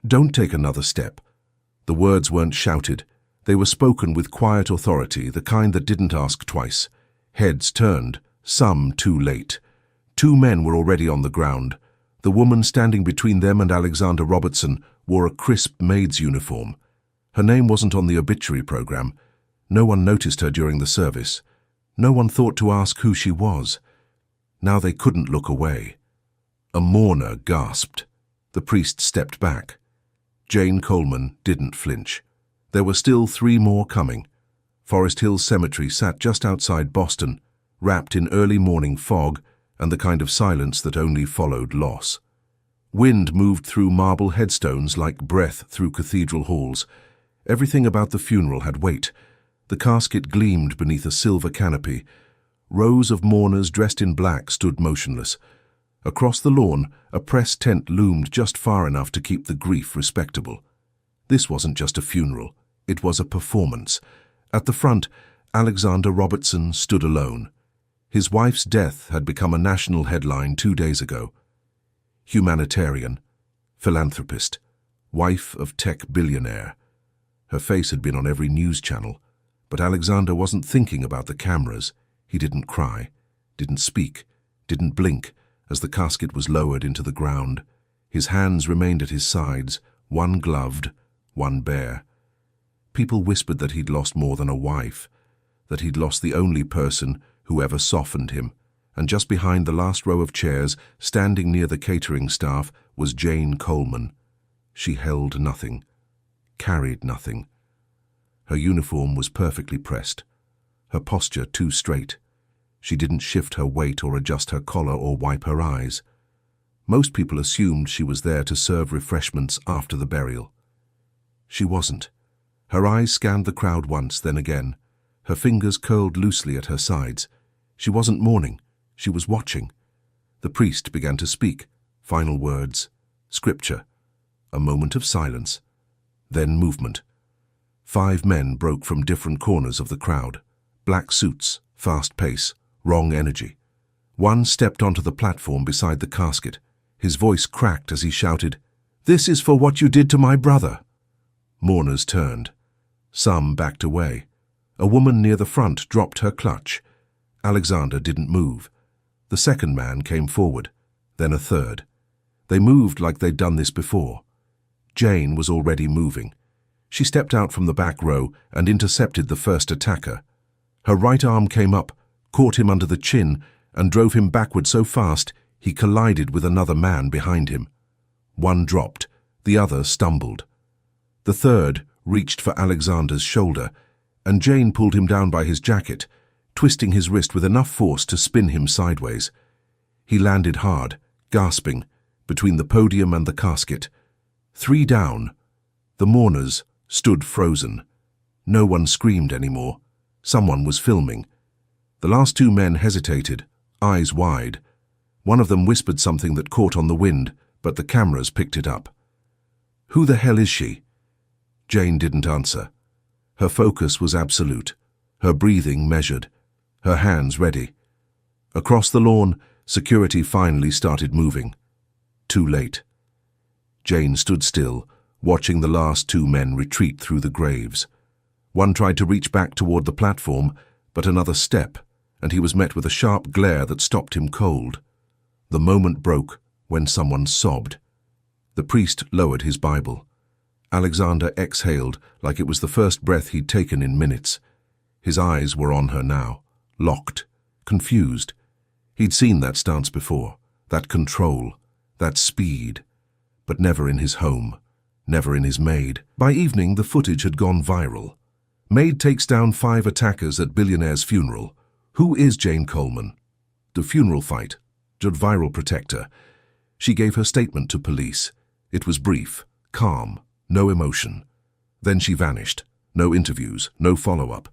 "Don't take another step." The words weren't shouted. They were spoken with quiet authority, the kind that didn't ask twice. Heads turned, some too late. Two men were already on the ground. The woman standing between them and Alexander Robertson wore a crisp Maid's uniform. Her name wasn't on the obituary program. No one noticed her during the service. No one thought to ask who she was. Now they couldn't look away. A mourner gasped. The priest stepped back. Jane Coleman didn't flinch. There were still 3 more coming. Forest Hill Cemetery sat just outside Boston, wrapped in early morning fog and the kind of silence that only followed loss. Wind moved through marble headstones like breath through cathedral halls. Everything about the funeral had weight. The casket gleamed beneath a silver canopy. Rows of mourners dressed in black stood motionless. Across the lawn, a press tent loomed just far enough to keep the grief respectable. This wasn't just a funeral. It was a performance. At the front, Alexander Robertson stood alone. His wife's death had become a national headline 2 days ago. Humanitarian, philanthropist, wife of tech billionaire. Her face had been on every news channel, but Alexander wasn't thinking about the cameras. He didn't cry, didn't speak, didn't blink as the casket was lowered into the ground. His hands remained at his sides, one gloved, one bare. People whispered that he'd lost more than a wife, that he'd lost the only person who ever softened him, and just behind the last row of chairs, standing near the catering staff, was Jane Coleman. She held nothing, carried nothing. Her uniform was perfectly pressed, her posture too straight. She didn't shift her weight or adjust her collar or wipe her eyes. Most people assumed she was there to serve refreshments after the burial. She wasn't. Her eyes scanned the crowd once, then again. Her fingers curled loosely at her sides. She wasn't mourning. She was watching. The priest began to speak. Final words. Scripture. A moment of silence. Then movement. 5 men broke from different corners of the crowd. Black suits, fast pace, wrong energy. One stepped onto the platform beside the casket. His voice cracked as he shouted, "This is for what you did to my brother." Mourners turned. Some backed away. A woman near the front dropped her clutch. Alexander didn't move. The second man came forward, then a third. They moved like they'd done this before. Jane was already moving. She stepped out from the back row and intercepted the first attacker. Her right arm came up, caught him under the chin, and drove him backward so fast he collided with another man behind him. One dropped, the other stumbled. The third reached for Alexander's shoulder, and Jane pulled him down by his jacket, twisting his wrist with enough force to spin him sideways. He landed hard, gasping, between the podium and the casket. 3 down. The mourners stood frozen. No one screamed anymore. Someone was filming. The last 2 men hesitated, eyes wide. One of them whispered something that caught on the wind, but the cameras picked it up. "Who the hell is she?" Jane didn't answer. Her focus was absolute, her breathing measured, her hands ready. Across the lawn, security finally started moving. Too late. Jane stood still, watching the last 2 men retreat through the graves. One tried to reach back toward the platform, but another step, and he was met with a sharp glare that stopped him cold. The moment broke when someone sobbed. The priest lowered his Bible. Alexander exhaled like it was the first breath he'd taken in minutes. His eyes were on her now, locked, confused. He'd seen that stance before, that control, that speed, but never in his home, never in his maid. By evening, the footage had gone viral. Maid takes down 5 attackers at Billionaire's funeral. Who is Jane Coleman? The funeral fight, just viral protector. She gave her statement to police. It was brief, calm, no emotion. Then she vanished. No interviews, no follow-up.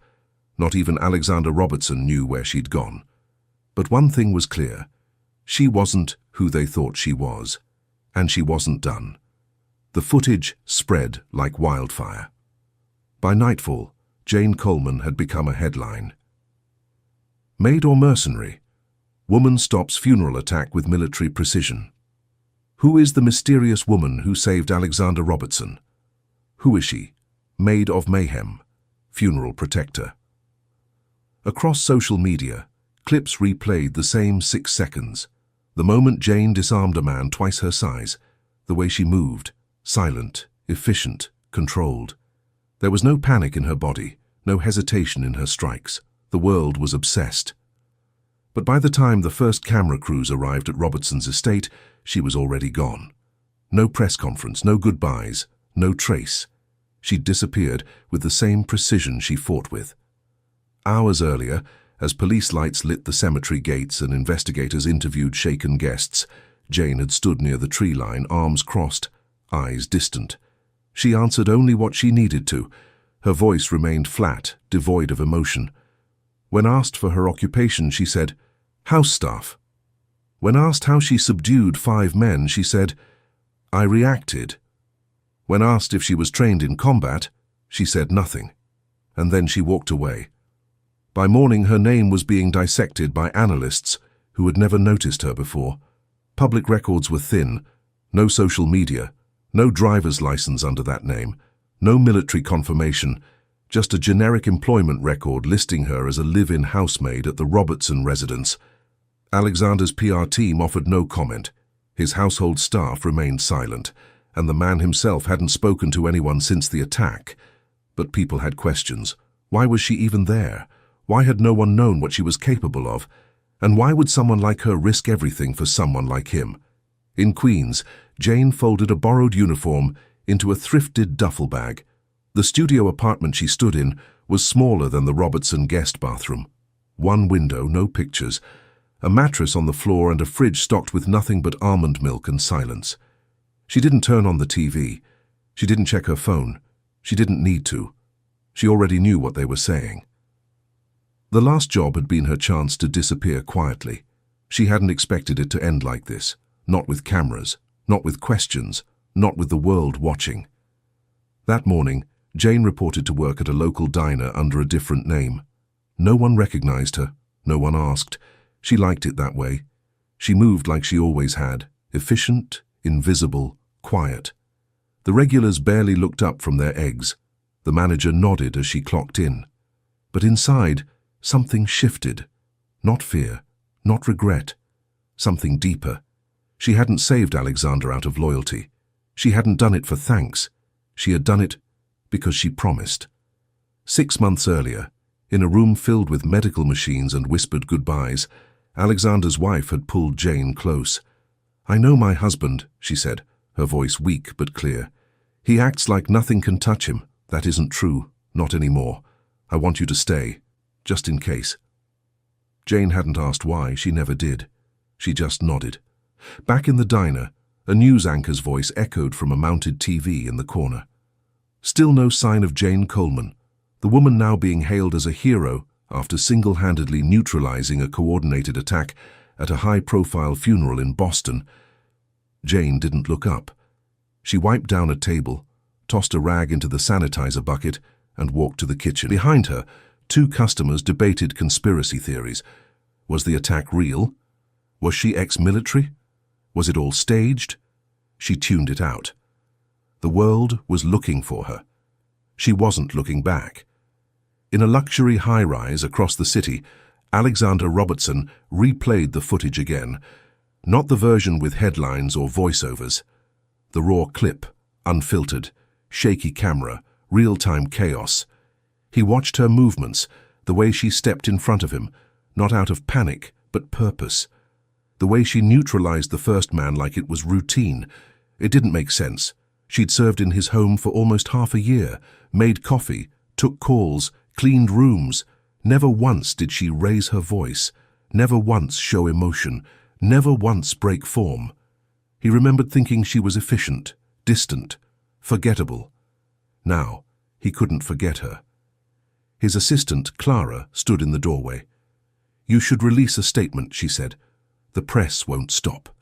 Not even Alexander Robertson knew where she'd gone. But one thing was clear. She wasn't who they thought she was. And she wasn't done. The footage spread like wildfire. By nightfall, Jane Coleman had become a headline. Maid or mercenary? Woman stops funeral attack with military precision. Who is the mysterious woman who saved Alexander Robertson? Who is she? Maid of Mayhem, funeral protector. Across social media, clips replayed the same 6 seconds. The moment Jane disarmed a man twice her size, the way she moved, silent, efficient, controlled. There was no panic in her body, no hesitation in her strikes. The world was obsessed. But by the time the first camera crews arrived at Robertson's estate, she was already gone. No press conference, no goodbyes, no trace. She'd disappeared with the same precision she fought with. Hours earlier, as police lights lit the cemetery gates and investigators interviewed shaken guests, Jane had stood near the tree line, arms crossed, eyes distant. She answered only what she needed to. Her voice remained flat, devoid of emotion. When asked for her occupation, she said, "House staff." When asked how she subdued 5 men, she said, "I reacted." When asked if she was trained in combat, she said nothing. And then she walked away. By morning, her name was being dissected by analysts who had never noticed her before. Public records were thin, no social media, no driver's license under that name, no military confirmation, just a generic employment record listing her as a live-in housemaid at the Robertson residence. Alexander's PR team offered no comment. His household staff remained silent, and the man himself hadn't spoken to anyone since the attack. But people had questions. Why was she even there? Why had no one known what she was capable of? And why would someone like her risk everything for someone like him? In Queens, Jane folded a borrowed uniform into a thrifted duffel bag. The studio apartment she stood in was smaller than the Robertson guest bathroom. One window, no pictures, a mattress on the floor and a fridge stocked with nothing but almond milk and silence. She didn't turn on the TV. She didn't check her phone. She didn't need to. She already knew what they were saying. The last job had been her chance to disappear quietly. She hadn't expected it to end like this. Not with cameras, not with questions, not with the world watching. That morning, Jane reported to work at a local diner under a different name. No one recognized her. No one asked. She liked it that way. She moved like she always had, efficient, invisible, quiet. The regulars barely looked up from their eggs. The manager nodded as she clocked in. But inside, something shifted. Not fear, not regret. Something deeper. She hadn't saved Alexander out of loyalty. She hadn't done it for thanks. She had done it because she promised. 6 months earlier, in a room filled with medical machines and whispered goodbyes, Alexander's wife had pulled Jane close. "I know my husband," she said, her voice weak but clear. "He acts like nothing can touch him. That isn't true. Not anymore. I want you to stay, just in case." Jane hadn't asked why. She never did. She just nodded. Back in the diner, a news anchor's voice echoed from a mounted TV in the corner. Still no sign of Jane Coleman, the woman now being hailed as a hero after single-handedly neutralizing a coordinated attack at a high-profile funeral in Boston. Jane didn't look up. She wiped down a table, tossed a rag into the sanitizer bucket, and walked to the kitchen. Behind her, 2 customers debated conspiracy theories. Was the attack real? Was she ex-military? Was it all staged? She tuned it out. The world was looking for her. She wasn't looking back. In a luxury high-rise across the city, Alexander Robertson replayed the footage again. Not the version with headlines or voiceovers. The raw clip, unfiltered, shaky camera, real-time chaos. He watched her movements, the way she stepped in front of him, not out of panic, but purpose. The way she neutralized the first man like it was routine. It didn't make sense. She'd served in his home for almost half a year, made coffee, took calls, cleaned rooms. Never once did she raise her voice, never once show emotion, never once break form. He remembered thinking she was efficient, distant, forgettable. Now, he couldn't forget her. His assistant, Clara, stood in the doorway. "You should release a statement," she said. "The press won't stop."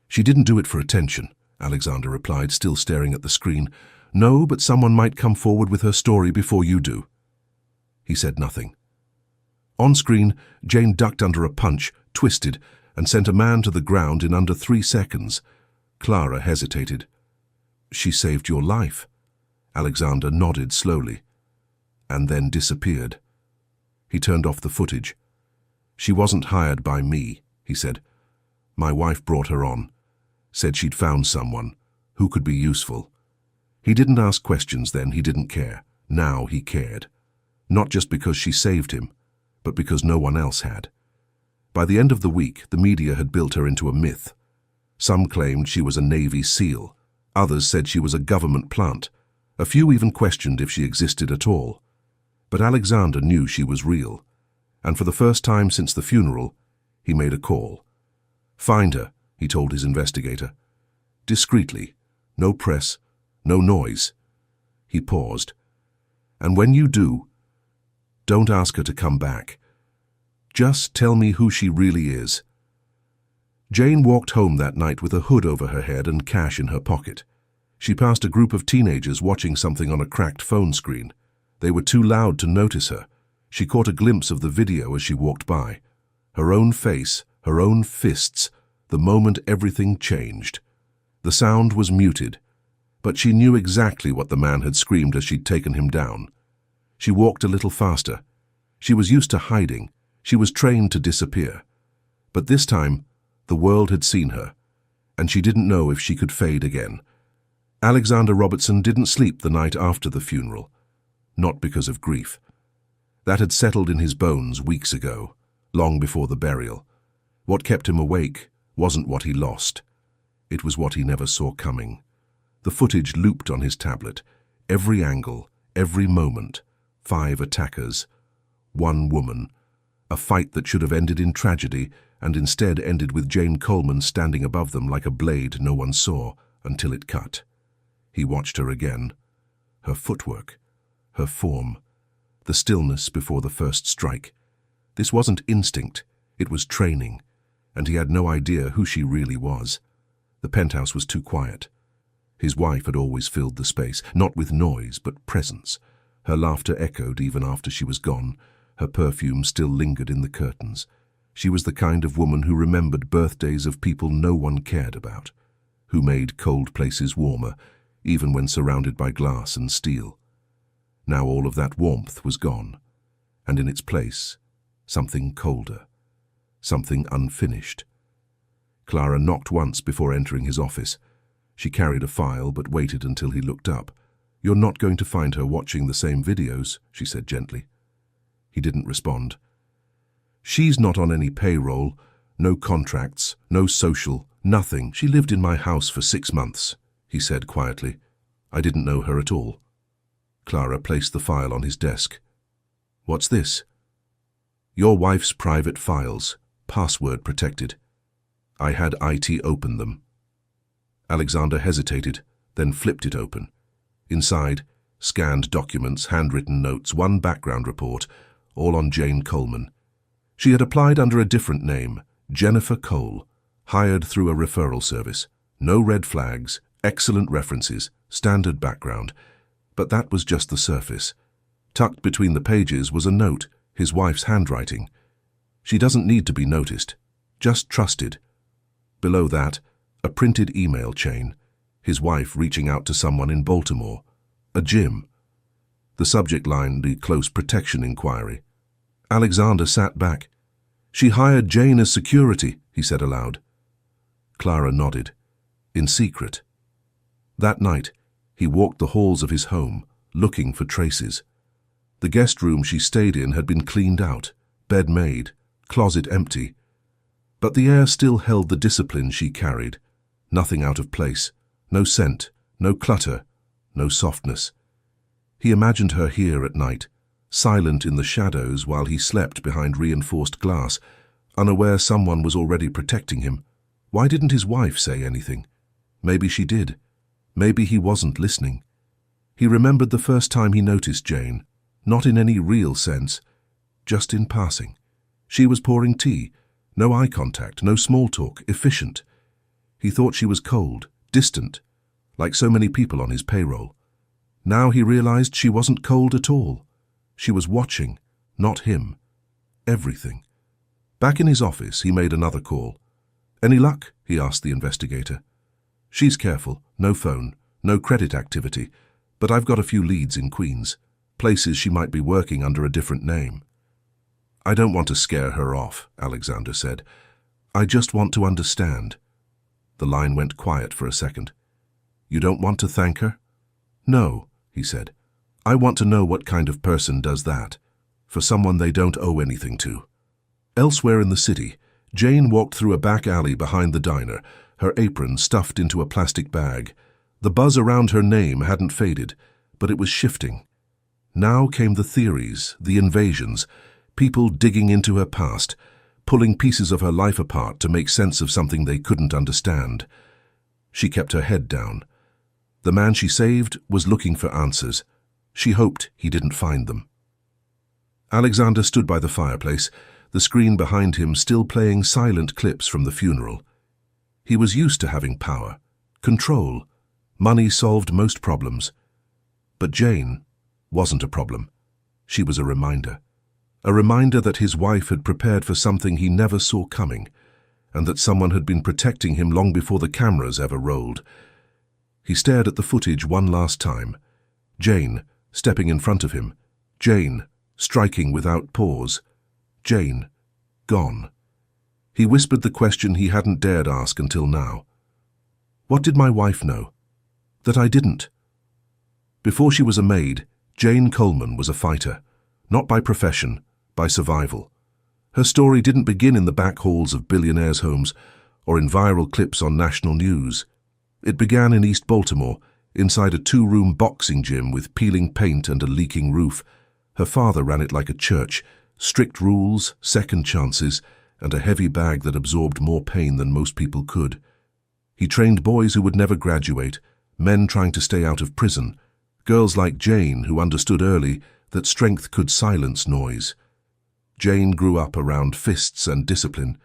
"She didn't do it for attention," Alexander replied, still staring at the screen. "No, but someone might come forward with her story before you do." He said nothing. On screen, Jane ducked under a punch, twisted, and sent a man to the ground in under 3 seconds. Clara hesitated. "She saved your life." Alexander nodded slowly, and then disappeared. He turned off the footage. "She wasn't hired by me," he said. "My wife brought her on, said she'd found someone who could be useful." He didn't ask questions then, he didn't care. Now he cared. Not just because she saved him, but because no one else had. By the end of the week, the media had built her into a myth. Some claimed she was a Navy SEAL. Others said she was a government plant. A few even questioned if she existed at all. But Alexander knew she was real, and for the first time since the funeral, he made a call. "Find her," he told his investigator. "Discreetly. No press, no noise." He paused. "And when you do, don't ask her to come back. Just tell me who she really is." Jane walked home that night with a hood over her head and cash in her pocket. She passed a group of teenagers watching something on a cracked phone screen. They were too loud to notice her. She caught a glimpse of the video as she walked by. Her own face, her own fists, the moment everything changed. The sound was muted, but she knew exactly what the man had screamed as she'd taken him down. She walked a little faster. She was used to hiding. She was trained to disappear. But this time, the world had seen her, and she didn't know if she could fade again. Alexander Robertson didn't sleep the night after the funeral, not because of grief. That had settled in his bones weeks ago, long before the burial. What kept him awake wasn't what he lost. It was what he never saw coming. The footage looped on his tablet. Every angle, every moment. 5 attackers. 1 woman. A fight that should have ended in tragedy and instead ended with Jane Coleman standing above them like a blade no one saw until it cut. He watched her again. Her footwork. Her form. The stillness before the first strike. This wasn't instinct. It was training. And he had no idea who she really was. The penthouse was too quiet. His wife had always filled the space, not with noise, but presence. Her laughter echoed even after she was gone. Her perfume still lingered in the curtains. She was the kind of woman who remembered birthdays of people no one cared about, who made cold places warmer, even when surrounded by glass and steel. Now all of that warmth was gone, and in its place, something colder, something unfinished. Clara knocked once before entering his office. She carried a file but waited until he looked up. "You're not going to find her watching the same videos," she said gently. He didn't respond. "She's not on any payroll, no contracts, no social, nothing. She lived in my house for 6 months," he said quietly. "I didn't know her at all." Clara placed the file on his desk. "What's this?" "Your wife's private files, password protected. I had IT open them." Alexander hesitated, then flipped it open. Inside, scanned documents, handwritten notes, 1 background report, all on Jane Coleman. She had applied under a different name, Jennifer Cole, hired through a referral service. No red flags, excellent references, standard background. But that was just the surface. Tucked between the pages was a note, his wife's handwriting. "She doesn't need to be noticed, just trusted." Below that, a printed email chain, his wife reaching out to someone in Baltimore, a gym. The subject line, the close protection inquiry. Alexander sat back. "She hired Jane as security," he said aloud. Clara nodded. In secret. That night, he walked the halls of his home, looking for traces. The guest room she stayed in had been cleaned out, bed made, closet empty. But the air still held the discipline she carried. Nothing out of place, no scent, no clutter, no softness. He imagined her here at night, silent in the shadows while he slept behind reinforced glass, unaware someone was already protecting him. Why didn't his wife say anything? Maybe she did. Maybe he wasn't listening. He remembered the first time he noticed Jane, not in any real sense, just in passing. She was pouring tea, no eye contact, no small talk, efficient. He thought she was cold, distant, like so many people on his payroll. Now he realized she wasn't cold at all. She was watching, not him. Everything. Back in his office, he made another call. "Any luck?" he asked the investigator. She's careful, no phone, no credit activity, but I've got a few leads in Queens, places she might be working under a different name. I don't want to scare her off, Alexander said. I just want to understand. The line went quiet for a second. You don't want to thank her? No, he said. I want to know what kind of person does that, for someone they don't owe anything to. Elsewhere in the city, Jane walked through a back alley behind the diner, her apron stuffed into a plastic bag. The buzz around her name hadn't faded, but it was shifting. Now came the theories, the invasions, people digging into her past, pulling pieces of her life apart to make sense of something they couldn't understand. She kept her head down. The man she saved was looking for answers. She hoped he didn't find them. Alexander stood by the fireplace, the screen behind him still playing silent clips from the funeral. He was used to having power, control. Money solved most problems. But Jane wasn't a problem. She was a reminder that his wife had prepared for something he never saw coming, and that someone had been protecting him long before the cameras ever rolled. He stared at the footage one last time. Jane, stepping in front of him. Jane, striking without pause. Jane, gone. He whispered the question he hadn't dared ask until now. What did my wife know? That I didn't. Before she was a maid, Jane Coleman was a fighter, not by profession, by survival. Her story didn't begin in the back halls of billionaires' homes or in viral clips on national news. It began in East Baltimore, inside a two-room boxing gym with peeling paint and a leaking roof. Her father ran it like a church, strict rules, second chances, and a heavy bag that absorbed more pain than most people could. He trained boys who would never graduate, men trying to stay out of prison, girls like Jane who understood early that strength could silence noise. Jane grew up around fists and discipline.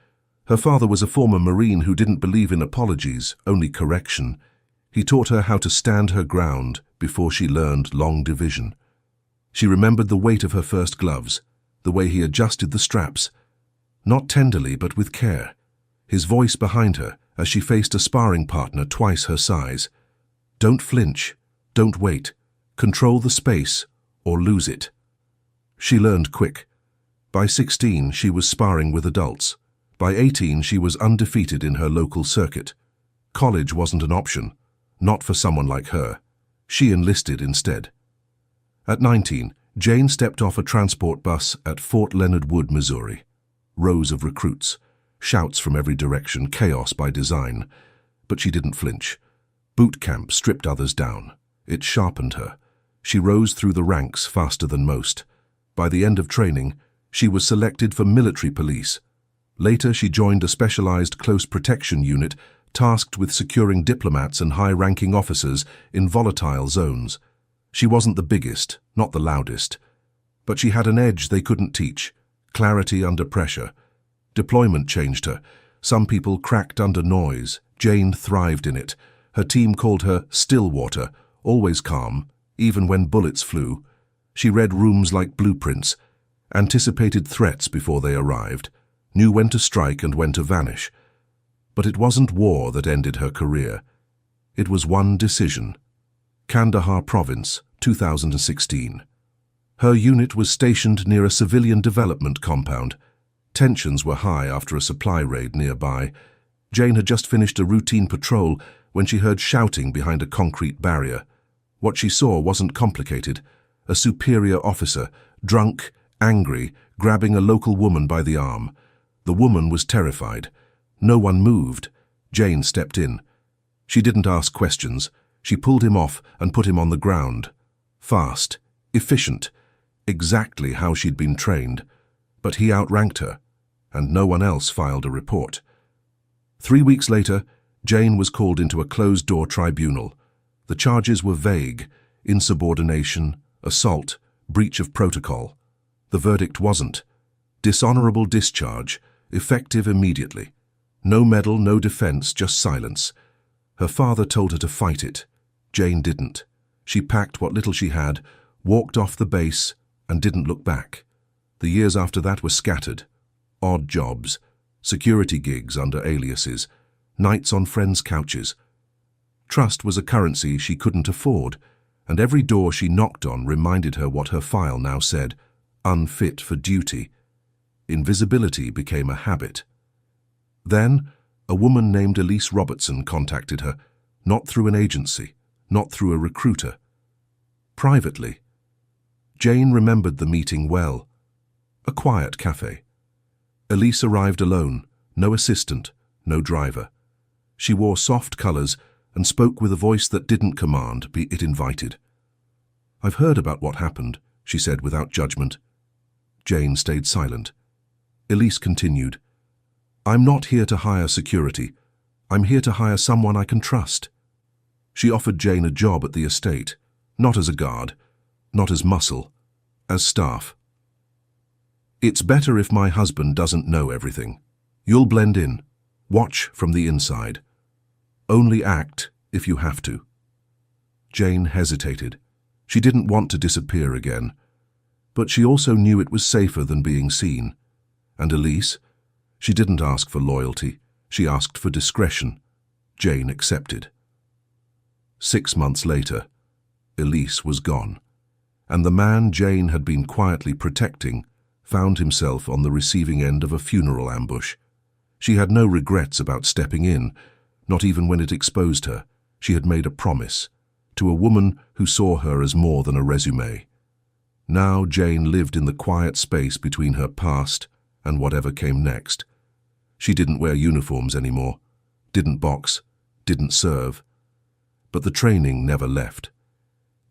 Her father was a former Marine who didn't believe in apologies, only correction. He taught her how to stand her ground before she learned long division. She remembered the weight of her first gloves, the way he adjusted the straps, not tenderly but with care, his voice behind her as she faced a sparring partner twice her size. Don't flinch, don't wait, control the space or lose it. She learned quick. By 16, she was sparring with adults. By 18, she was undefeated in her local circuit. College wasn't an option, not for someone like her. She enlisted instead. At 19, Jane stepped off a transport bus at Fort Leonard Wood, Missouri. Rows of recruits, shouts from every direction, chaos by design. But she didn't flinch. Boot camp stripped others down. It sharpened her. She rose through the ranks faster than most. By the end of training, she was selected for military police. Later, she joined a specialized close protection unit tasked with securing diplomats and high-ranking officers in volatile zones. She wasn't the biggest, not the loudest, but she had an edge they couldn't teach, clarity under pressure. Deployment changed her. Some people cracked under noise. Jane thrived in it. Her team called her Stillwater, always calm, even when bullets flew. She read rooms like blueprints, anticipated threats before they arrived, knew when to strike and when to vanish. But it wasn't war that ended her career. It was one decision. Kandahar Province, 2016. Her unit was stationed near a civilian development compound. Tensions were high after a supply raid nearby. Jane had just finished a routine patrol when she heard shouting behind a concrete barrier. What she saw wasn't complicated. A superior officer, drunk, angry, grabbing a local woman by the arm. The woman was terrified. No one moved. Jane stepped in. She didn't ask questions. She pulled him off and put him on the ground. Fast, efficient, exactly how she'd been trained. But he outranked her, and no one else filed a report. 3 weeks later, Jane was called into a closed-door tribunal. The charges were vague: insubordination, assault, breach of protocol. The verdict wasn't. Dishonorable discharge, effective immediately. No medal, no defense, just silence. Her father told her to fight it. Jane didn't. She packed what little she had, walked off the base, and didn't look back. The years after that were scattered. Odd jobs, security gigs under aliases, nights on friends' couches. Trust was a currency she couldn't afford, and every door she knocked on reminded her what her file now said: unfit for duty. Invisibility became a habit. Then, a woman named Elise Robertson contacted her, not through an agency, not through a recruiter. Privately. Jane remembered the meeting well. A quiet cafe. Elise arrived alone, no assistant, no driver. She wore soft colors and spoke with a voice that didn't command, it invited. "I've heard about what happened," she said without judgment. Jane stayed silent. Elise continued, "I'm not here to hire security. I'm here to hire someone I can trust." She offered Jane a job at the estate, not as a guard, not as muscle, as staff. "It's better if my husband doesn't know everything. You'll blend in, watch from the inside. Only act if you have to." Jane hesitated. She didn't want to disappear again, but she also knew it was safer than being seen. And Elise? She didn't ask for loyalty. She asked for discretion. Jane accepted. 6 months later, Elise was gone, and the man Jane had been quietly protecting found himself on the receiving end of a funeral ambush. She had no regrets about stepping in, not even when it exposed her. She had made a promise to a woman who saw her as more than a resume. Now Jane lived in the quiet space between her past and whatever came next. She didn't wear uniforms anymore, didn't box, didn't serve. But the training never left.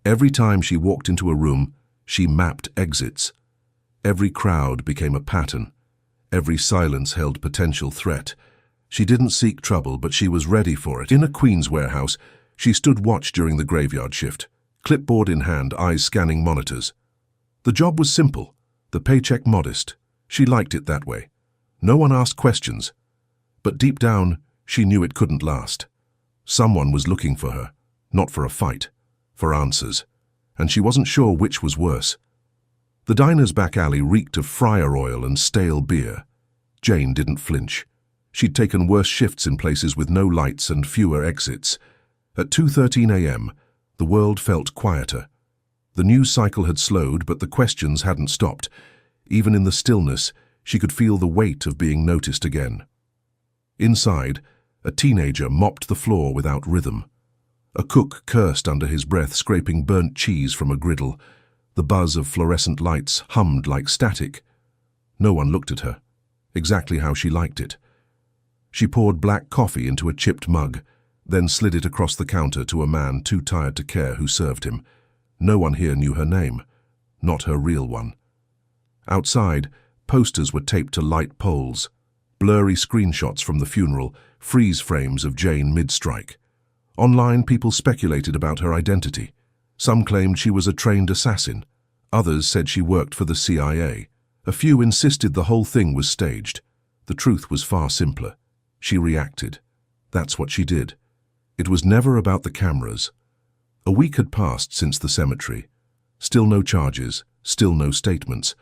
Every time she walked into a room, she mapped exits. Every crowd became a pattern. Every silence held potential threat. She didn't seek trouble, but she was ready for it. In a Queen's warehouse, she stood watch during the graveyard shift, clipboard in hand, eyes scanning monitors. The job was simple, the paycheck modest. She liked it that way. No one asked questions. But deep down, she knew it couldn't last. Someone was looking for her, not for a fight, for answers. And she wasn't sure which was worse. The diner's back alley reeked of fryer oil and stale beer. Jane didn't flinch. She'd taken worse shifts in places with no lights and fewer exits. At 2:13 a.m., the world felt quieter. The news cycle had slowed, but the questions hadn't stopped. Even in the stillness, she could feel the weight of being noticed again. Inside, a teenager mopped the floor without rhythm. A cook cursed under his breath, scraping burnt cheese from a griddle. The buzz of fluorescent lights hummed like static. No one looked at her, exactly how she liked it. She poured black coffee into a chipped mug, then slid it across the counter to a man too tired to care who served him. No one here knew her name, not her real one. Outside, posters were taped to light poles, blurry screenshots from the funeral, freeze frames of Jane mid-strike. Online, people speculated about her identity. Some claimed she was a trained assassin. Others said she worked for the CIA. A few insisted the whole thing was staged. The truth was far simpler. She reacted. That's what she did. It was never about the cameras. A week had passed since the cemetery. Still no charges, still no statements.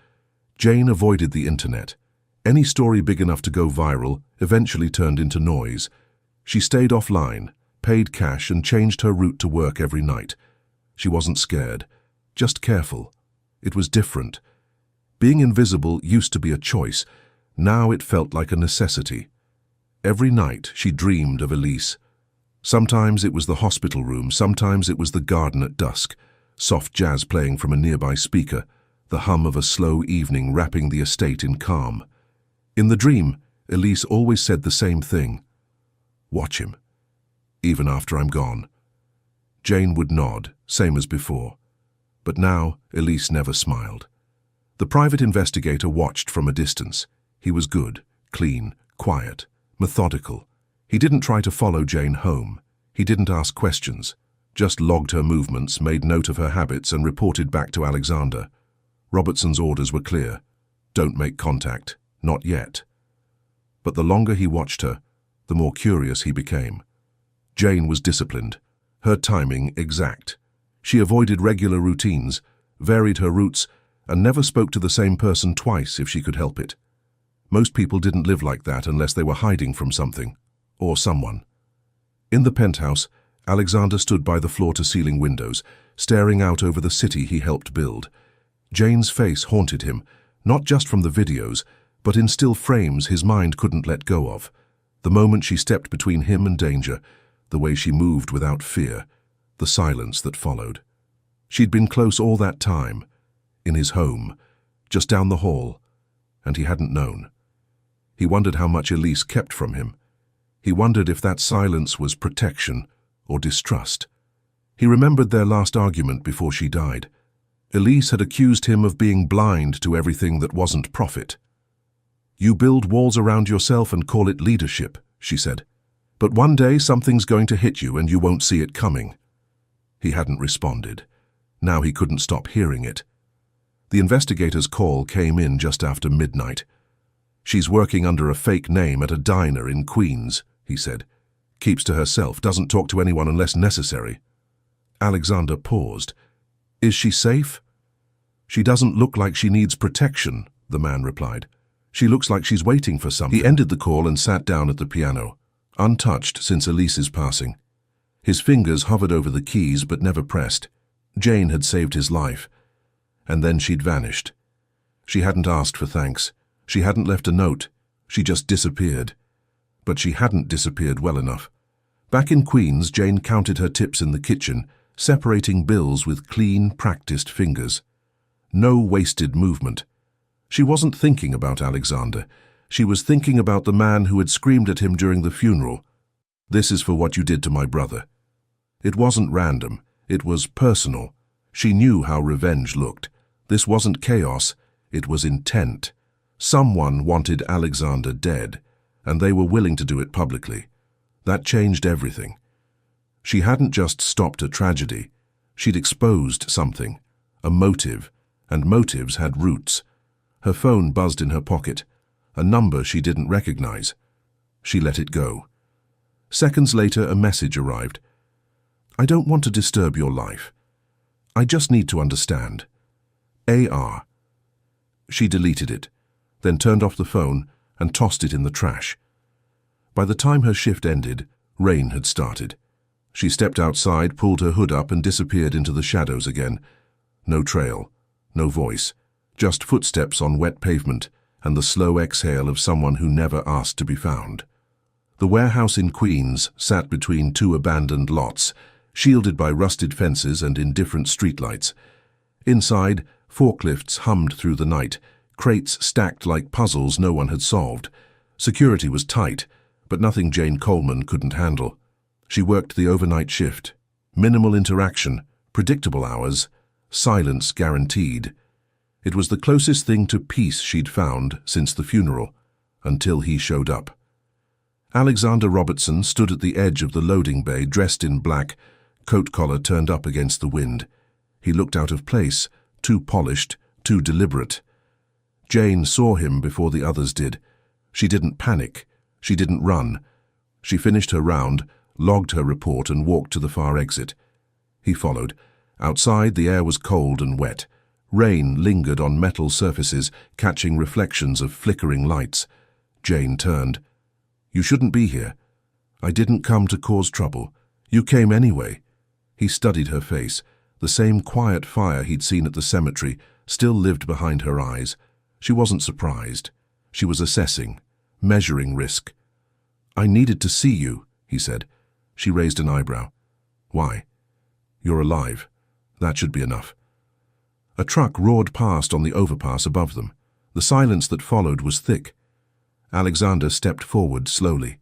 Jane avoided the internet. Any story big enough to go viral eventually turned into noise. She stayed offline, paid cash, and changed her route to work every night. She wasn't scared, just careful. It was different. Being invisible used to be a choice. Now it felt like a necessity. Every night she dreamed of Elise. Sometimes it was the hospital room, sometimes it was the garden at dusk, soft jazz playing from a nearby speaker, the hum of a slow evening wrapping the estate in calm. In the dream, Elise always said the same thing. "Watch him, even after I'm gone." Jane would nod, same as before. But now, Elise never smiled. The private investigator watched from a distance. He was good, clean, quiet, methodical. He didn't try to follow Jane home. He didn't ask questions, just logged her movements, made note of her habits, and reported back to Alexander. Robertson's orders were clear. Don't make contact, not yet. But the longer he watched her, the more curious he became. Jane was disciplined, her timing exact. She avoided regular routines, varied her routes, and never spoke to the same person twice if she could help it. Most people didn't live like that unless they were hiding from something, or someone. In the penthouse, Alexander stood by the floor-to-ceiling windows, staring out over the city he helped build. Jane's face haunted him, not just from the videos, but in still frames his mind couldn't let go of. The moment she stepped between him and danger, the way she moved without fear, the silence that followed. She'd been close all that time, in his home, just down the hall, and he hadn't known. He wondered how much Elise kept from him. He wondered if that silence was protection or distrust. He remembered their last argument before she died. Elise had accused him of being blind to everything that wasn't profit. "You build walls around yourself and call it leadership," she said. "But one day something's going to hit you and you won't see it coming." He hadn't responded. Now he couldn't stop hearing it. The investigator's call came in just after midnight. "She's working under a fake name at a diner in Queens," he said. "Keeps to herself, doesn't talk to anyone unless necessary." Alexander paused. "Is she safe?" "She doesn't look like she needs protection," the man replied. "She looks like she's waiting for something." He ended the call and sat down at the piano, untouched since Elise's passing. His fingers hovered over the keys but never pressed. Jane had saved his life. And then she'd vanished. She hadn't asked for thanks. She hadn't left a note. She just disappeared. But she hadn't disappeared well enough. Back in Queens, Jane counted her tips in the kitchen, separating bills with clean, practiced fingers. No wasted movement. She wasn't thinking about Alexander. She was thinking about the man who had screamed at him during the funeral. "This is for what you did to my brother." It wasn't random. It was personal. She knew how revenge looked. This wasn't chaos. It was intent. Someone wanted Alexander dead, and they were willing to do it publicly. That changed everything. She hadn't just stopped a tragedy. She'd exposed something, a motive, and motives had roots. Her phone buzzed in her pocket, a number she didn't recognize. She let it go. Seconds later, a message arrived. "I don't want to disturb your life. I just need to understand. AR." She deleted it, then turned off the phone and tossed it in the trash. By the time her shift ended, rain had started. She stepped outside, pulled her hood up and disappeared into the shadows again. No trail, no voice, just footsteps on wet pavement and the slow exhale of someone who never asked to be found. The warehouse in Queens sat between two abandoned lots, shielded by rusted fences and indifferent streetlights. Inside, forklifts hummed through the night, crates stacked like puzzles no one had solved. Security was tight, but nothing Jane Coleman couldn't handle. She worked the overnight shift. Minimal interaction, predictable hours, silence guaranteed. It was the closest thing to peace she'd found since the funeral, until he showed up. Alexander Robertson stood at the edge of the loading bay, dressed in black, coat collar turned up against the wind. He looked out of place, too polished, too deliberate. Jane saw him before the others did. She didn't panic. She didn't run. She finished her round, logged her report and walked to the far exit. He followed. Outside, the air was cold and wet. Rain lingered on metal surfaces, catching reflections of flickering lights. Jane turned. "You shouldn't be here. I didn't come to cause trouble. You came anyway." He studied her face. The same quiet fire he'd seen at the cemetery still lived behind her eyes. She wasn't surprised. She was assessing, measuring risk. "I needed to see you," he said. She raised an eyebrow. "Why?" "You're alive. That should be enough." A truck roared past on the overpass above them. The silence that followed was thick. Alexander stepped forward slowly.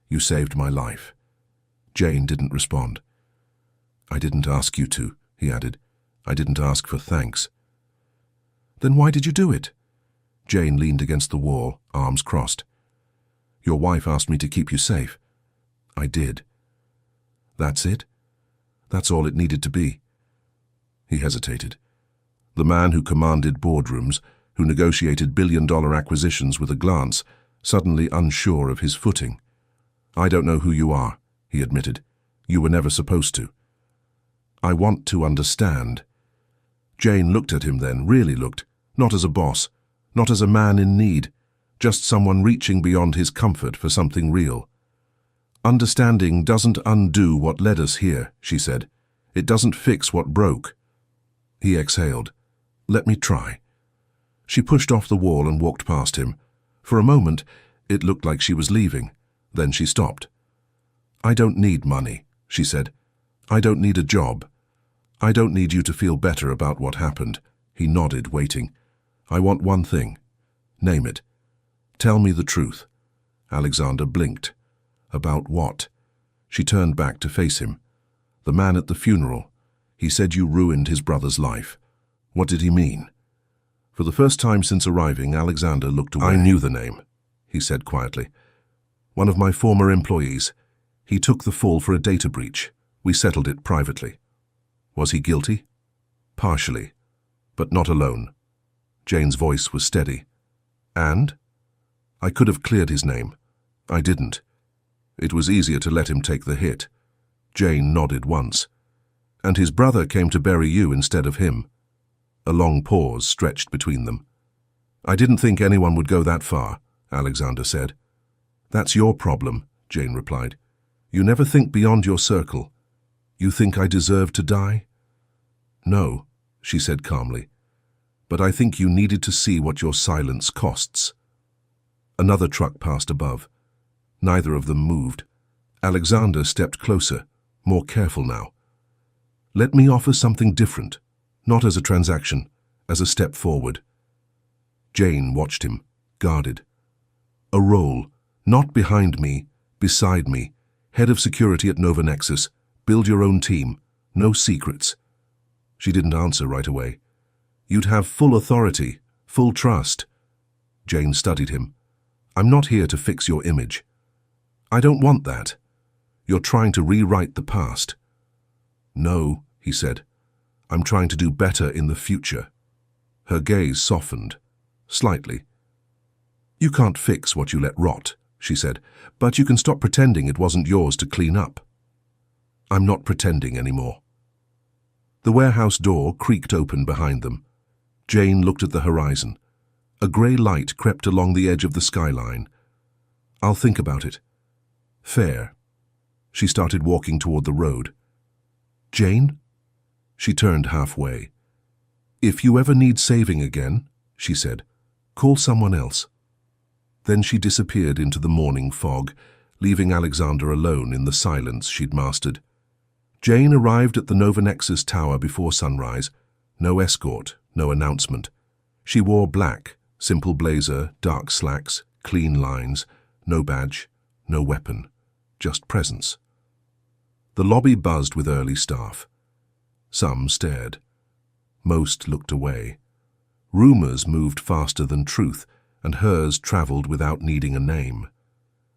"You saved my life." Jane didn't respond. "I didn't ask you to," he added. "I didn't ask for thanks." "Then why did you do it?" Jane leaned against the wall, arms crossed. "Your wife asked me to keep you safe." "I did." "That's it? That's all it needed to be?" He hesitated. The man who commanded boardrooms, who negotiated billion-dollar acquisitions with a glance, suddenly unsure of his footing. "I don't know who you are," he admitted. "You were never supposed to." "I want to understand." Jane looked at him then, really looked, not as a boss, not as a man in need, just someone reaching beyond his comfort for something real. Understanding doesn't undo what led us here, she said. It doesn't fix what broke. He exhaled. Let me try. She pushed off the wall and walked past him. For a moment, it looked like she was leaving. Then she stopped. I don't need money, she said. I don't need a job. I don't need you to feel better about what happened. He nodded, waiting. I want one thing. Name it. Tell me the truth. Alexander blinked. About what? She turned back to face him. The man at the funeral. He said you ruined his brother's life. What did he mean? For the first time since arriving, Alexander looked away. I knew the name, he said quietly. One of my former employees. He took the fall for a data breach. We settled it privately. Was he guilty? Partially, but not alone. Jane's voice was steady. And? I could have cleared his name. I didn't. It was easier to let him take the hit. Jane nodded once. And his brother came to bury you instead of him. A long pause stretched between them. I didn't think anyone would go that far, Alexander said. That's your problem, Jane replied. You never think beyond your circle. You think I deserve to die? No, she said calmly. But I think you needed to see what your silence costs. Another truck passed above. Neither of them moved. Alexander stepped closer, more careful now. Let me offer something different, not as a transaction, as a step forward. Jane watched him, guarded. A role, not behind me, beside me, head of security at Nova Nexus, build your own team, no secrets. She didn't answer right away. You'd have full authority, full trust. Jane studied him. I'm not here to fix your image. I don't want that. You're trying to rewrite the past. No, he said. I'm trying to do better in the future. Her gaze softened, slightly. You can't fix what you let rot, she said, but you can stop pretending it wasn't yours to clean up. I'm not pretending anymore. The warehouse door creaked open behind them. Jane looked at the horizon. A grey light crept along the edge of the skyline. I'll think about it. Fair. She started walking toward the road. Jane? She turned halfway. If you ever need saving again, she said, call someone else. Then she disappeared into the morning fog, leaving Alexander alone in the silence she'd mastered. Jane arrived at the Nova Nexus tower before sunrise. No escort, no announcement. She wore black, simple blazer, dark slacks, clean lines, no badge, no weapon, just presence. The lobby buzzed with early staff. Some stared. Most looked away. Rumors moved faster than truth, and hers traveled without needing a name.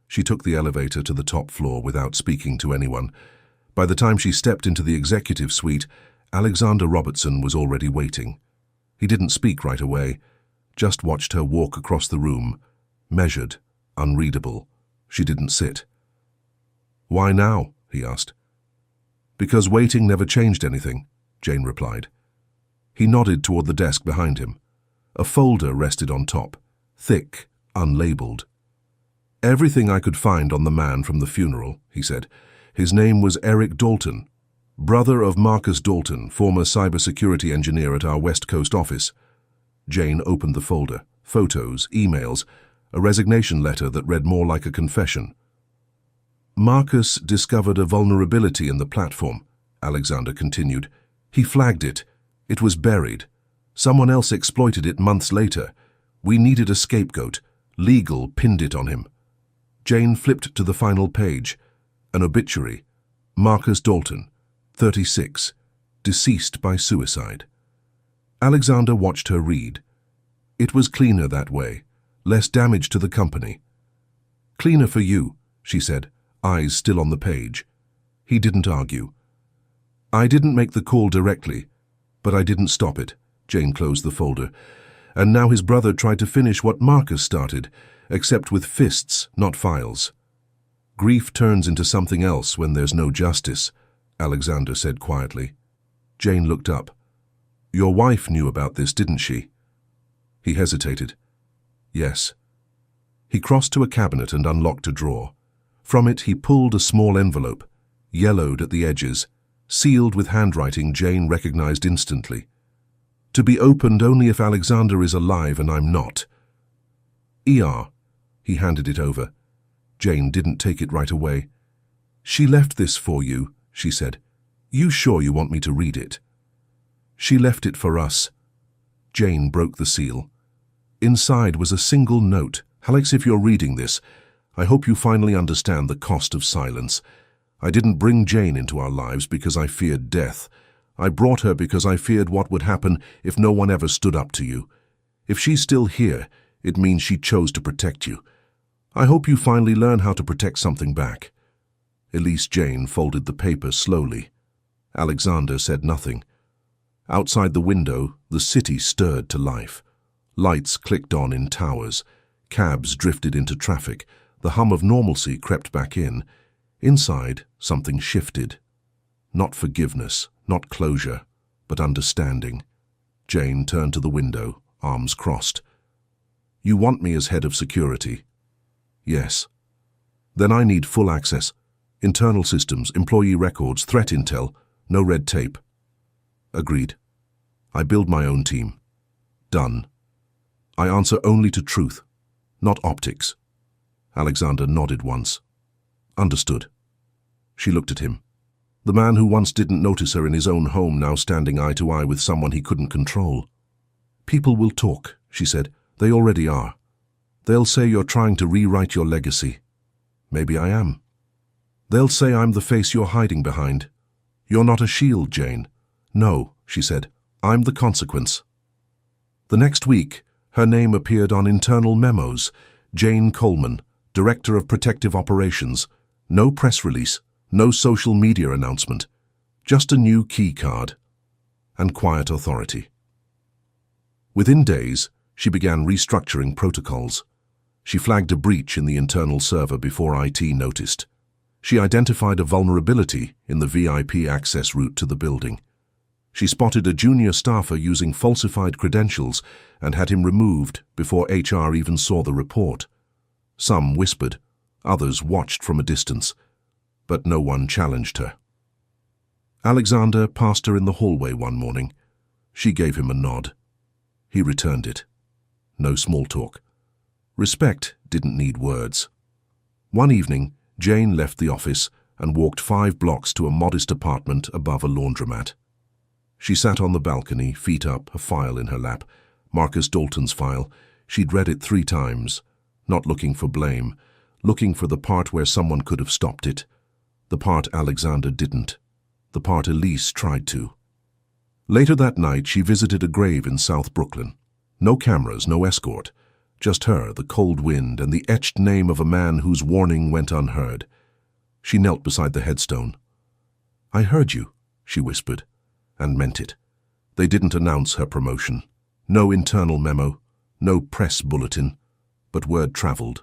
She took the elevator to the top floor without speaking to anyone. By the time she stepped into the executive suite, Alexander Robertson was already waiting. He didn't speak right away, just watched her walk across the room, measured, unreadable. She didn't sit. Why now? He asked. Because waiting never changed anything, Jane replied. He nodded toward the desk behind him. A folder rested on top, thick, unlabeled. Everything I could find on the man from the funeral, he said. His name was Eric Dalton, brother of Marcus Dalton, former cybersecurity engineer at our West Coast office. Jane opened the folder, photos, emails, a resignation letter that read more like a confession. Marcus discovered a vulnerability in the platform, Alexander continued. He flagged it. It was buried. Someone else exploited it months later. We needed a scapegoat. Legal pinned it on him. Jane flipped to the final page. An obituary. Marcus Dalton, 36, deceased by suicide. Alexander watched her read. It was cleaner that way, less damage to the company. Cleaner for you, she said, eyes still on the page. He didn't argue. I didn't make the call directly, but I didn't stop it. Jane closed the folder. And now his brother tried to finish what Marcus started, except with fists, not files. Grief turns into something else when there's no justice, Alexander said quietly. Jane looked up. Your wife knew about this, didn't she? He hesitated. Yes. He crossed to a cabinet and unlocked a drawer. From it he pulled a small envelope, yellowed at the edges, sealed with handwriting Jane recognized instantly. To be opened only if Alexander is alive and I'm not. ER. He handed it over. Jane didn't take it right away. She left this for you, she said. You sure you want me to read it? She left it for us. Jane broke the seal. Inside was a single note. Alex, if you're reading this, I hope you finally understand the cost of silence. I didn't bring Jane into our lives because I feared death. I brought her because I feared what would happen if no one ever stood up to you. If she's still here, it means she chose to protect you. I hope you finally learn how to protect something back. Elise Jane folded the paper slowly. Alexander said nothing. Outside the window, the city stirred to life. Lights clicked on in towers. Cabs drifted into traffic. The hum of normalcy crept back in. Inside, something shifted. Not forgiveness, not closure, but understanding. Jane turned to the window, arms crossed. You want me as head of security? Yes. Then I need full access. Internal systems, employee records, threat intel, no red tape. Agreed. I build my own team. Done. I answer only to truth, not optics. Alexander nodded once. Understood. She looked at him. The man who once didn't notice her in his own home now standing eye to eye with someone he couldn't control. People will talk, she said. They already are. They'll say you're trying to rewrite your legacy. Maybe I am. They'll say I'm the face you're hiding behind. You're not a shield, Jane. No, she said. I'm the consequence. The next week, her name appeared on internal memos. Jane Coleman, Director of Protective Operations. No press release, no social media announcement. Just a new key card. And quiet authority. Within days, she began restructuring protocols. She flagged a breach in the internal server before IT noticed. She identified a vulnerability in the VIP access route to the building. She spotted a junior staffer using falsified credentials and had him removed before HR even saw the report. Some whispered, others watched from a distance, but no one challenged her. Alexander passed her in the hallway one morning. She gave him a nod. He returned it. No small talk. Respect didn't need words. One evening, Jane left the office and walked 5 blocks to a modest apartment above a laundromat. She sat on the balcony, feet up, a file in her lap. Marcus Dalton's file. She'd read it 3 times, not looking for blame, looking for the part where someone could have stopped it. The part Alexander didn't. The part Elise tried to. Later that night, she visited a grave in South Brooklyn. No cameras, no escort. Just her, the cold wind, and the etched name of a man whose warning went unheard. She knelt beside the headstone. I heard you, she whispered, and meant it. They didn't announce her promotion. No internal memo, no press bulletin, but word traveled.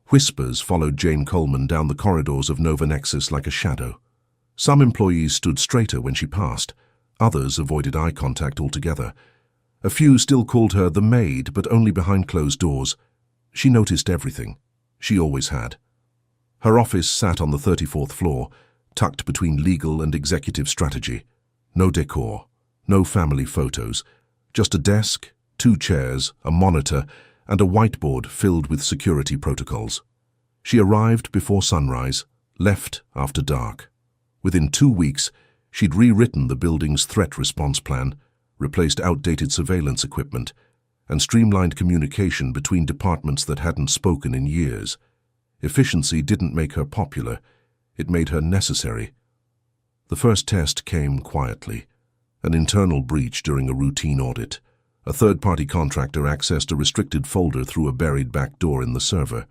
Whispers followed Jane Coleman down the corridors of Nova Nexus like a shadow. Some employees stood straighter when she passed. Others avoided eye contact altogether. A few still called her the maid, but only behind closed doors. She noticed everything. She always had. Her office sat on the 34th floor, tucked between legal and executive strategy. No decor, no family photos, just a desk, 2 chairs, a monitor, and a whiteboard filled with security protocols. She arrived before sunrise, left after dark. Within 2 weeks, she'd rewritten the building's threat response plan, replaced outdated surveillance equipment, and streamlined communication between departments that hadn't spoken in years. Efficiency didn't make her popular, it made her necessary. The first test came quietly. An internal breach during a routine audit. A third-party contractor accessed a restricted folder through a buried back door in the server.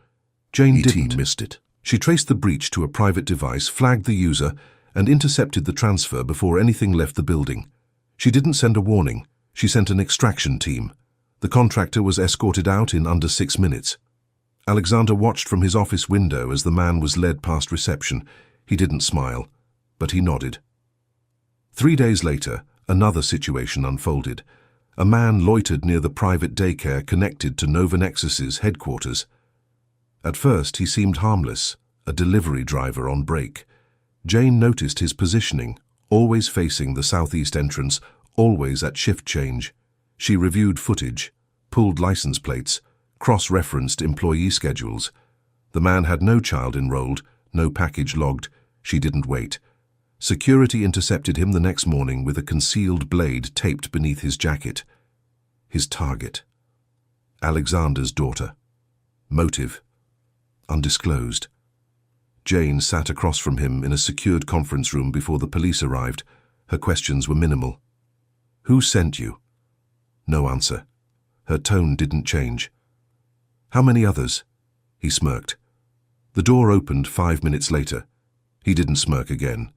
Jane didn't missed it. She traced the breach to a private device, flagged the user, and intercepted the transfer before anything left the building. She didn't send a warning. She sent an extraction team. The contractor was escorted out in under 6 minutes. Alexander watched from his office window as the man was led past reception. He didn't smile, but he nodded. 3 days later, another situation unfolded. A man loitered near the private daycare connected to Nova Nexus's headquarters. At first, he seemed harmless, a delivery driver on break. Jane noticed his positioning, always facing the southeast entrance, always at shift change. She reviewed footage, pulled license plates, cross-referenced employee schedules. The man had no child enrolled, no package logged. She didn't wait. Security intercepted him the next morning with a concealed blade taped beneath his jacket. His target. Alexander's daughter. Motive. Undisclosed. Jane sat across from him in a secured conference room before the police arrived. Her questions were minimal. "Who sent you?" No answer. Her tone didn't change. "How many others?" He smirked. The door opened 5 minutes later. He didn't smirk again.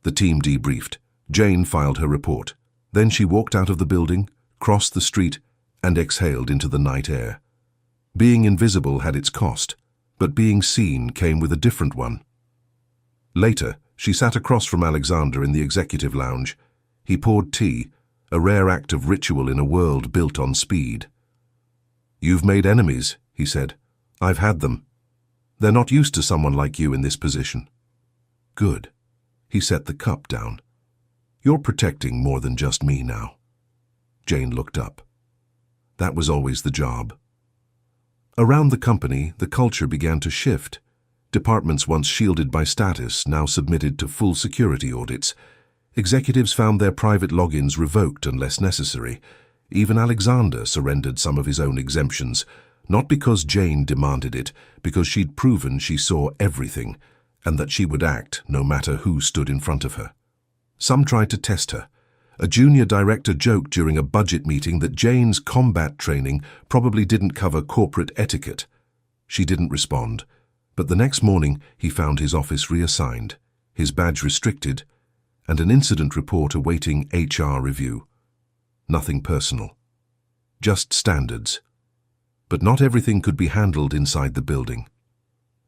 The team debriefed. Jane filed her report. Then she walked out of the building, crossed the street, and exhaled into the night air. Being invisible had its cost, but being seen came with a different one. Later, she sat across from Alexander in the executive lounge. He poured tea, a rare act of ritual in a world built on speed. "You've made enemies," he said. "I've had them. They're not used to someone like you in this position." "Good." He set the cup down. "You're protecting more than just me now." Jane looked up. That was always the job. Around the company, the culture began to shift. Departments once shielded by status now submitted to full security audits. Executives found their private logins revoked unless necessary. Even Alexander surrendered some of his own exemptions, not because Jane demanded it, because she'd proven she saw everything, and that she would act no matter who stood in front of her. Some tried to test her. A junior director joked during a budget meeting that Jane's combat training probably didn't cover corporate etiquette. She didn't respond, but the next morning he found his office reassigned, his badge restricted, and an incident report awaiting HR review. Nothing personal. Just standards. But not everything could be handled inside the building.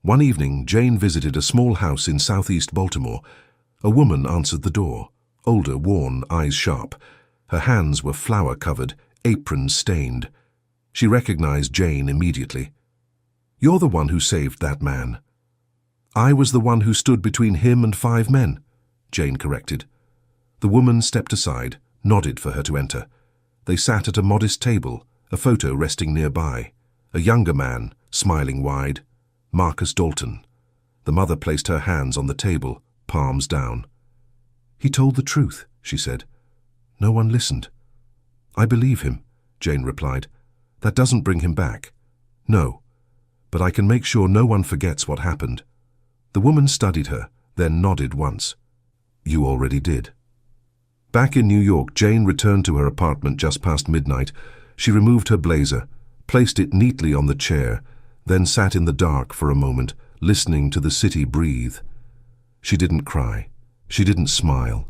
One evening, Jane visited a small house in southeast Baltimore. A woman answered the door, older, worn, eyes sharp. Her hands were flour-covered, apron stained. She recognized Jane immediately. "You're the one who saved that man." "I was the one who stood between him and 5 men," Jane corrected. The woman stepped aside, nodded for her to enter. They sat at a modest table, a photo resting nearby. A younger man, smiling wide. Marcus Dalton. The mother placed her hands on the table, palms down. "He told the truth," she said. "No one listened." "I believe him," Jane replied. "That doesn't bring him back." "No, but I can make sure no one forgets what happened." The woman studied her, then nodded once. "You already did." Back in New York, Jane returned to her apartment just past midnight. She removed her blazer, placed it neatly on the chair, then sat in the dark for a moment, listening to the city breathe. She didn't cry. She didn't smile.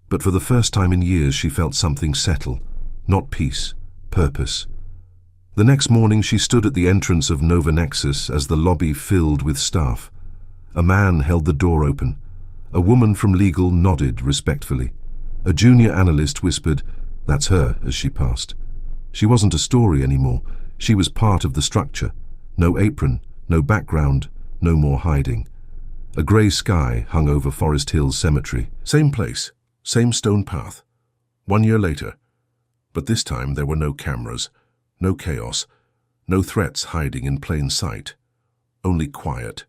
But for the first time in years, she felt something settle. Not peace, purpose. The next morning, she stood at the entrance of Nova Nexus as the lobby filled with staff. A man held the door open. A woman from legal nodded respectfully. A junior analyst whispered, "That's her," as she passed. She wasn't a story anymore. She was part of the structure. No apron, no background, no more hiding. A grey sky hung over Forest Hills Cemetery. Same place, same stone path. 1 year later. But this time there were no cameras, no chaos, no threats hiding in plain sight. Only quiet.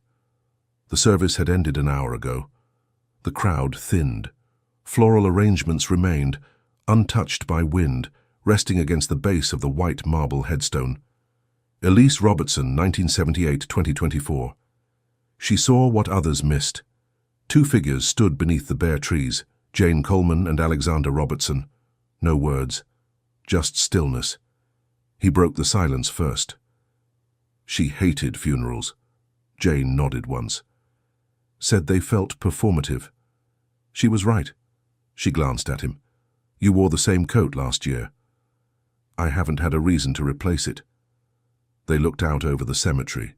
The service had ended an hour ago. The crowd thinned. Floral arrangements remained, untouched by wind, resting against the base of the white marble headstone. Elise Robertson, 1978-2024. She saw what others missed. 2 figures stood beneath the bare trees, Jane Coleman and Alexander Robertson. No words, just stillness. He broke the silence first. She hated funerals. Jane nodded once. Said they felt performative. She was right. She glanced at him. "You wore the same coat last year." "I haven't had a reason to replace it." They looked out over the cemetery.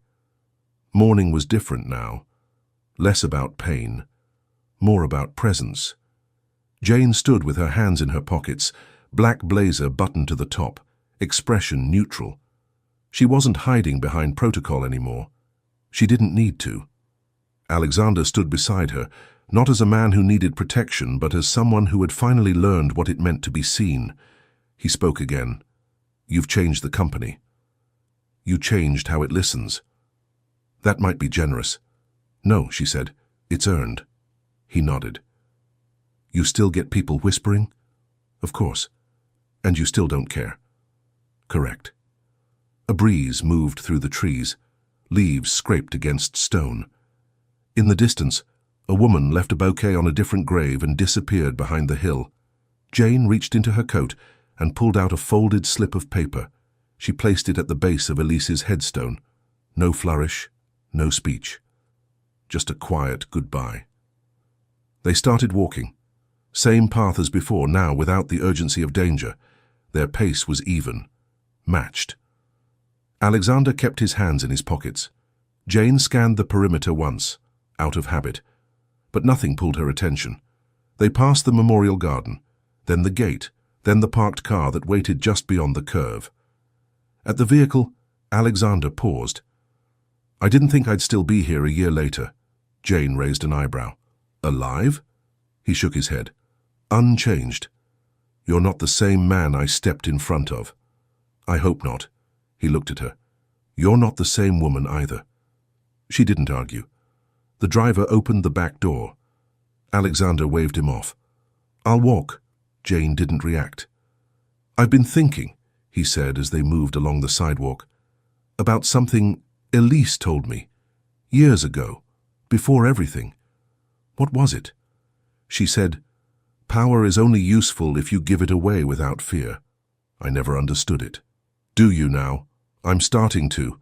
Mourning was different now. Less about pain, more about presence. Jane stood with her hands in her pockets, black blazer buttoned to the top, expression neutral. She wasn't hiding behind protocol anymore. She didn't need to. Alexander stood beside her, not as a man who needed protection, but as someone who had finally learned what it meant to be seen. He spoke again. "You've changed the company. You changed how it listens." "That might be generous." "No," she said. "It's earned." He nodded. "You still get people whispering?" "Of course. And you still don't care?" "Correct." A breeze moved through the trees. Leaves scraped against stone. In the distance, a woman left a bouquet on a different grave and disappeared behind the hill. Jane reached into her coat and pulled out a folded slip of paper. She placed it at the base of Elise's headstone. No flourish, no speech. Just a quiet goodbye. They started walking. Same path as before, now without the urgency of danger. Their pace was even, matched. Alexander kept his hands in his pockets. Jane scanned the perimeter once, out of habit. But nothing pulled her attention. They passed the memorial garden, then the gate, then the parked car that waited just beyond the curve. At the vehicle, Alexander paused. "I didn't think I'd still be here a year later." Jane raised an eyebrow. "Alive?" He shook his head. "Unchanged. You're not the same man I stepped in front of." "I hope not." He looked at her. "You're not the same woman either." She didn't argue. The driver opened the back door. Alexander waved him off. "I'll walk." Jane didn't react. "I've been thinking," he said as they moved along the sidewalk, "about something Elise told me, years ago, before everything." "What was it?" She said, "Power is only useful if you give it away without fear." I never understood it. "Do you now?" "I'm starting to."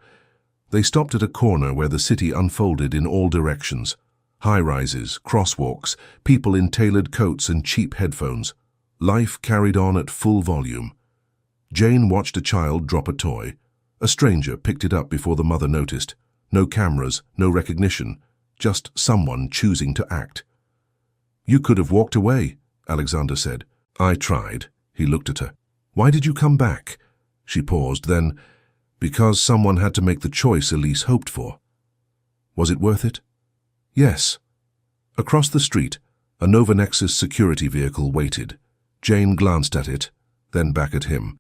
They stopped at a corner where the city unfolded in all directions. High-rises, crosswalks, people in tailored coats and cheap headphones. Life carried on at full volume. Jane watched a child drop a toy. A stranger picked it up before the mother noticed. No cameras, no recognition, just someone choosing to act. "You could have walked away," Alexander said. "I tried." He looked at her. "Why did you come back?" She paused, then, "Because someone had to make the choice Elise hoped for." "Was it worth it?" "Yes." Across the street, a Nova Nexus security vehicle waited. Jane glanced at it, then back at him.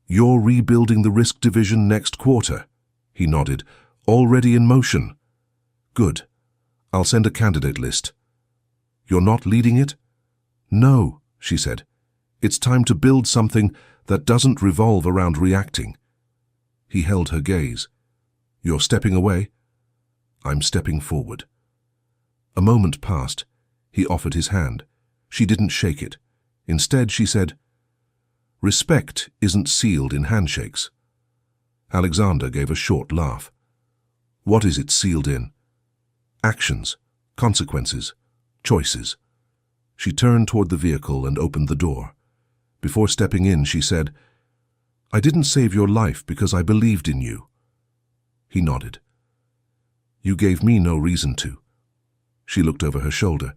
"You're rebuilding the risk division next quarter." He nodded. "Already in motion." "Good. I'll send a candidate list." "You're not leading it?" "No," she said. "It's time to build something that doesn't revolve around reacting." He held her gaze. "You're stepping away?" "I'm stepping forward." A moment passed. He offered his hand. She didn't shake it. Instead, she said, "Respect isn't sealed in handshakes." Alexander gave a short laugh. "What is it sealed in?" "Actions, consequences, choices." She turned toward the vehicle and opened the door. Before stepping in, she said, "I didn't save your life because I believed in you." He nodded. "You gave me no reason to." She looked over her shoulder.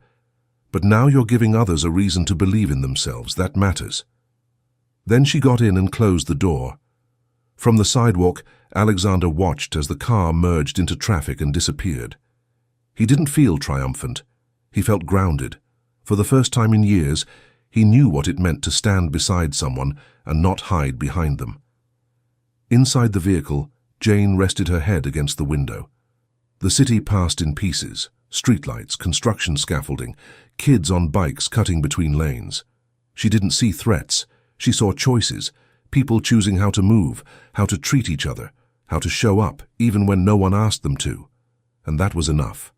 "But now you're giving others a reason to believe in themselves. That matters." Then she got in and closed the door. From the sidewalk, Alexander watched as the car merged into traffic and disappeared. He didn't feel triumphant. He felt grounded. For the first time in years, he knew what it meant to stand beside someone and not hide behind them. Inside the vehicle, Jane rested her head against the window. The city passed in pieces. Streetlights, construction scaffolding, kids on bikes cutting between lanes. She didn't see threats. She saw choices, people choosing how to move, how to treat each other, how to show up, even when no one asked them to. And that was enough.